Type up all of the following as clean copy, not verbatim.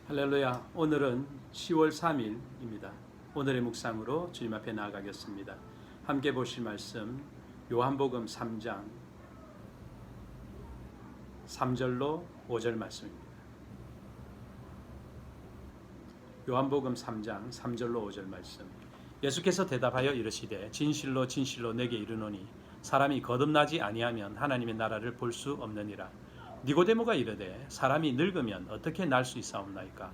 할렐루야. 오늘은 10월 3일입니다. 오늘의 묵상으로 주님 앞에 나아가겠습니다. 함께 보실 말씀 요한복음 3장 3절로 5절 말씀입니다. 요한복음 3장 3절로 5절 말씀. 예수께서 대답하여 이르시되 진실로 진실로 내게 이르노니 사람이 거듭나지 아니하면 하나님의 나라를 볼 수 없느니라. 니고데모가 이르되 사람이 늙으면 어떻게 날 수 있사옵나이까?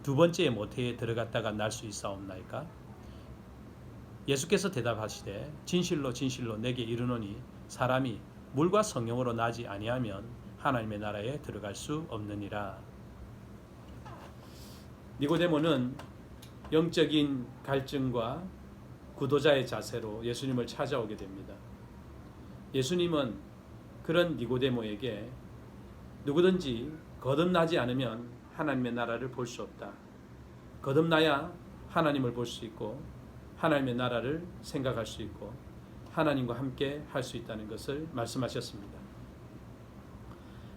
두 번째 모태에 들어갔다가 날 수 있사옵나이까? 예수께서 대답하시되 진실로 진실로 내게 이르노니 사람이 물과 성령으로 나지 아니하면 하나님의 나라에 들어갈 수 없느니라. 니고데모는 영적인 갈증과 구도자의 자세로 예수님을 찾아오게 됩니다. 예수님은 그런 니고데모에게 누구든지 거듭나지 않으면 하나님의 나라를 볼 수 없다. 거듭나야 하나님을 볼 수 있고 하나님의 나라를 생각할 수 있고 하나님과 함께 할 수 있다는 것을 말씀하셨습니다.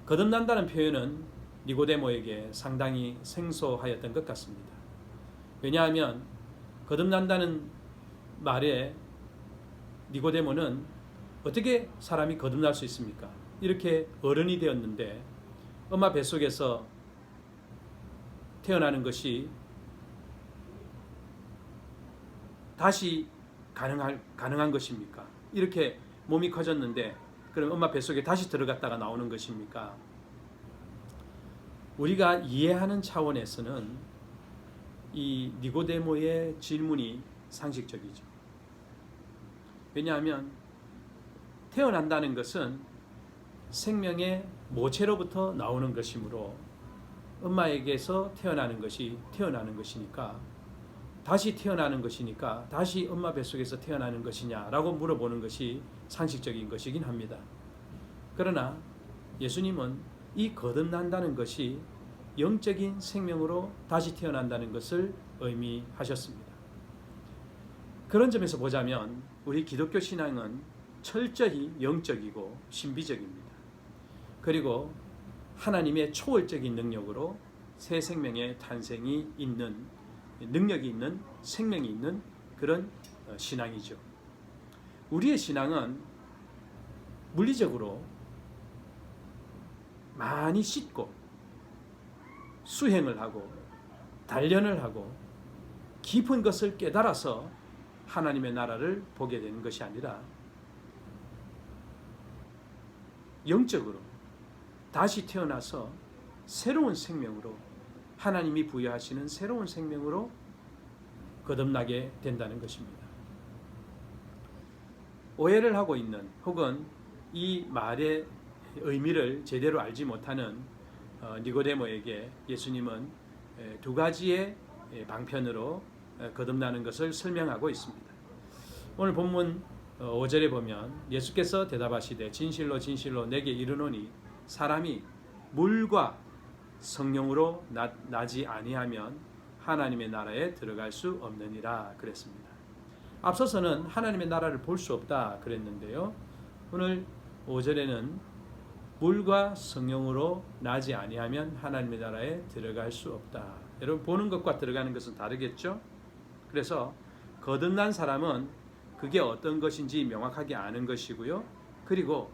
거듭난다는 표현은 니고데모에게 상당히 생소하였던 것 같습니다. 왜냐하면 거듭난다는 말에 니고데모는 어떻게 사람이 거듭날 수 있습니까? 이렇게 어른이 되었는데 엄마 뱃속에서 태어나는 것이 다시 가능한 것입니까? 이렇게 몸이 커졌는데 그럼 엄마 뱃속에 다시 들어갔다가 나오는 것입니까? 우리가 이해하는 차원에서는 이 니고데모의 질문이 상식적이죠. 왜냐하면 태어난다는 것은 생명의 모체로부터 나오는 것이므로 엄마에게서 태어나는 것이 태어나는 것이니까 다시 태어나는 것이니까 다시 엄마 뱃속에서 태어나는 것이냐라고 물어보는 것이 상식적인 것이긴 합니다. 그러나 예수님은 이 거듭난다는 것이 영적인 생명으로 다시 태어난다는 것을 의미하셨습니다. 그런 점에서 보자면 우리 기독교 신앙은 철저히 영적이고 신비적입니다. 그리고 하나님의 초월적인 능력으로 새 생명의 탄생이 있는 능력이 있는 생명이 있는 그런 신앙이죠. 우리의 신앙은 물리적으로 많이 씻고 수행을 하고 단련을 하고 깊은 것을 깨달아서 하나님의 나라를 보게 되는 것이 아니라 영적으로 다시 태어나서 새로운 생명으로 하나님이 부여하시는 새로운 생명으로 거듭나게 된다는 것입니다. 오해를 하고 있는 혹은 이 말의 의미를 제대로 알지 못하는 니고데모에게 예수님은 두 가지의 방편으로 거듭나는 것을 설명하고 있습니다. 오늘 본문 5절에 보면 예수께서 대답하시되 진실로 진실로 내게 이르노니 사람이 물과 성령으로 나지 아니하면 하나님의 나라에 들어갈 수 없느니라 그랬습니다. 앞서서는 하나님의 나라를 볼 수 없다 그랬는데요. 오늘 5절에는 물과 성령으로 나지 아니하면 하나님의 나라에 들어갈 수 없다. 여러분 보는 것과 들어가는 것은 다르겠죠? 그래서 거듭난 사람은 그게 어떤 것인지 명확하게 아는 것이고요. 그리고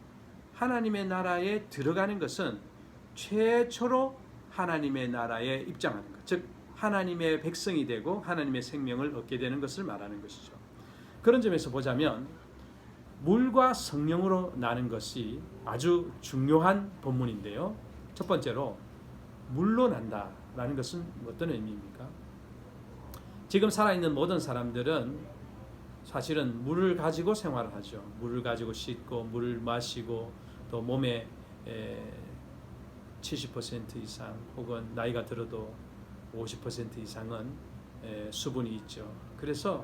하나님의 나라에 들어가는 것은 최초로 하나님의 나라에 입장하는 것, 즉 하나님의 백성이 되고 하나님의 생명을 얻게 되는 것을 말하는 것이죠. 그런 점에서 보자면 물과 성령으로 나는 것이 아주 중요한 본문인데요. 첫 번째로 물로 난다라는 것은 어떤 의미입니까? 지금 살아있는 모든 사람들은 사실은 물을 가지고 생활을 하죠. 물을 가지고 씻고 물을 마시고 또 몸에 70% 이상 혹은 나이가 들어도 50% 이상은 수분이 있죠. 그래서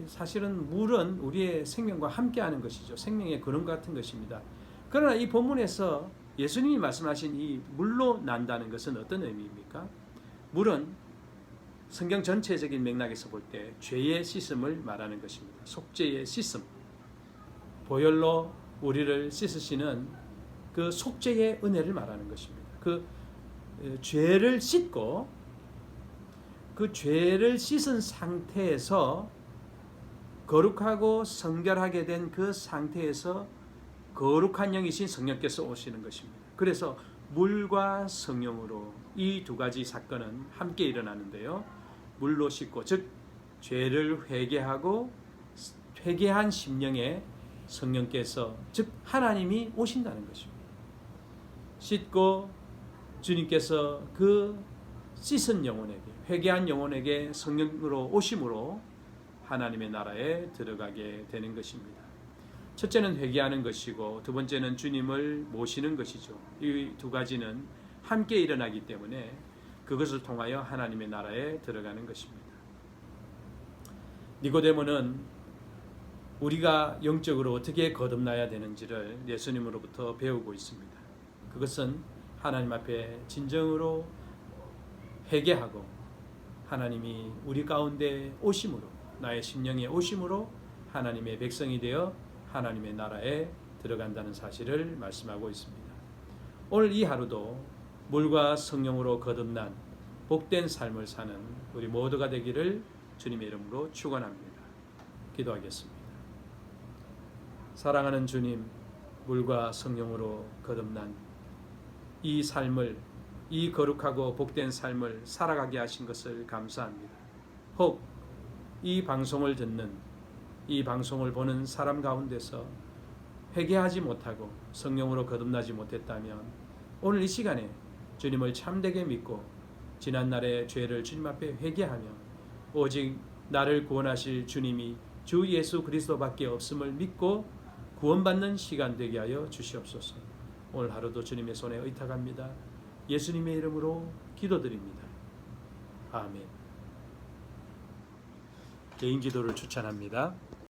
사실은 물은 우리의 생명과 함께하는 것이죠. 생명의 근원 같은 것입니다. 그러나 이 본문에서 예수님이 말씀하신 이 물로 난다는 것은 어떤 의미입니까? 물은 성경 전체적인 맥락에서 볼 때 죄의 씻음을 말하는 것입니다. 속죄의 씻음, 보혈로 우리를 씻으시는 그 속죄의 은혜를 말하는 것입니다. 그 죄를 씻고 그 죄를 씻은 상태에서 거룩하고 성결하게 된 그 상태에서 거룩한 영이신 성령께서 오시는 것입니다. 그래서 물과 성령으로 이 두 가지 사건은 함께 일어나는데요. 물로 씻고, 즉 죄를 회개하고 회개한 심령에 성령께서, 즉 하나님이 오신다는 것입니다. 씻고 주님께서 그 씻은 영혼에게, 회개한 영혼에게 성령으로 오심으로 하나님의 나라에 들어가게 되는 것입니다. 첫째는 회개하는 것이고 두 번째는 주님을 모시는 것이죠. 이 두 가지는 함께 일어나기 때문에 그것을 통하여 하나님의 나라에 들어가는 것입니다. 니고데모는 우리가 영적으로 어떻게 거듭나야 되는지를 예수님으로부터 배우고 있습니다. 그것은 하나님 앞에 진정으로 회개하고 하나님이 우리 가운데 오심으로, 나의 심령에 오심으로 하나님의 백성이 되어 하나님의 나라에 들어간다는 사실을 말씀하고 있습니다. 오늘 이 하루도 물과 성령으로 거듭난 복된 삶을 사는 우리 모두가 되기를 주님의 이름으로 축원합니다. 기도하겠습니다. 사랑하는 주님, 물과 성령으로 거듭난 이 삶을, 이 거룩하고 복된 삶을 살아가게 하신 것을 감사합니다. 혹 이 방송을 듣는, 이 방송을 보는 사람 가운데서 회개하지 못하고 성령으로 거듭나지 못했다면 오늘 이 시간에 주님을 참되게 믿고 지난날의 죄를 주님 앞에 회개하며 오직 나를 구원하실 주님이 주 예수 그리스도밖에 없음을 믿고 구원받는 시간 되게 하여 주시옵소서. 오늘 하루도 주님의 손에 의탁합니다. 예수님의 이름으로 기도드립니다. 아멘. 개인 기도를 추천합니다.